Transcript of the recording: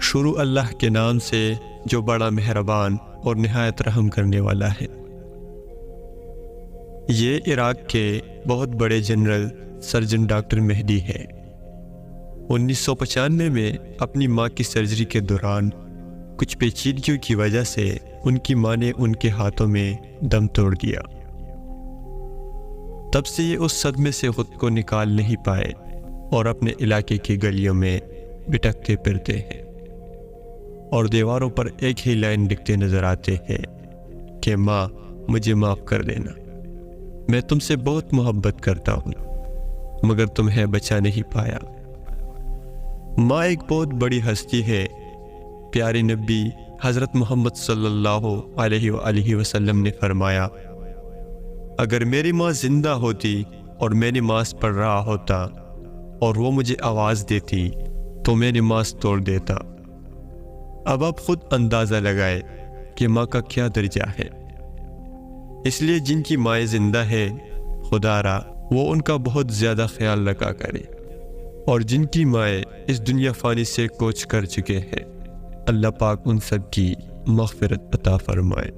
شروع اللہ کے نام سے جو بڑا مہربان اور نہایت رحم کرنے والا ہے۔ یہ عراق کے بہت بڑے جنرل سرجن ڈاکٹر مہدی ہے۔ 1995 میں اپنی ماں کی سرجری کے دوران کچھ پیچیدگیوں کی وجہ سے ان کی ماں نے ان کے ہاتھوں میں دم توڑ دیا۔ تب سے یہ اس صدمے سے خود کو نکال نہیں پائے اور اپنے علاقے کی گلیوں میں بھٹکتے پھرتے ہیں اور دیواروں پر ایک ہی لائن لکھتے نظر آتے ہیں کہ ماں مجھے معاف کر دینا، میں تم سے بہت محبت کرتا ہوں مگر تمہیں بچا نہیں پایا۔ ماں ایک بہت بڑی ہستی ہے۔ پیارے نبی حضرت محمد صلی اللہ علیہ وآلہ وسلم نے فرمایا، اگر میری ماں زندہ ہوتی اور میں نماز پڑھ رہا ہوتا اور وہ مجھے آواز دیتی تو میں نماز توڑ دیتا۔ اب آپ خود اندازہ لگائے کہ ماں کا کیا درجہ ہے۔ اس لیے جن کی مائیں زندہ ہے خدا را وہ ان کا بہت زیادہ خیال رکھا کرے، اور جن کی مائیں اس دنیا فانی سے کوچ کر چکے ہیں اللہ پاک ان سب کی مغفرت عطا فرمائے۔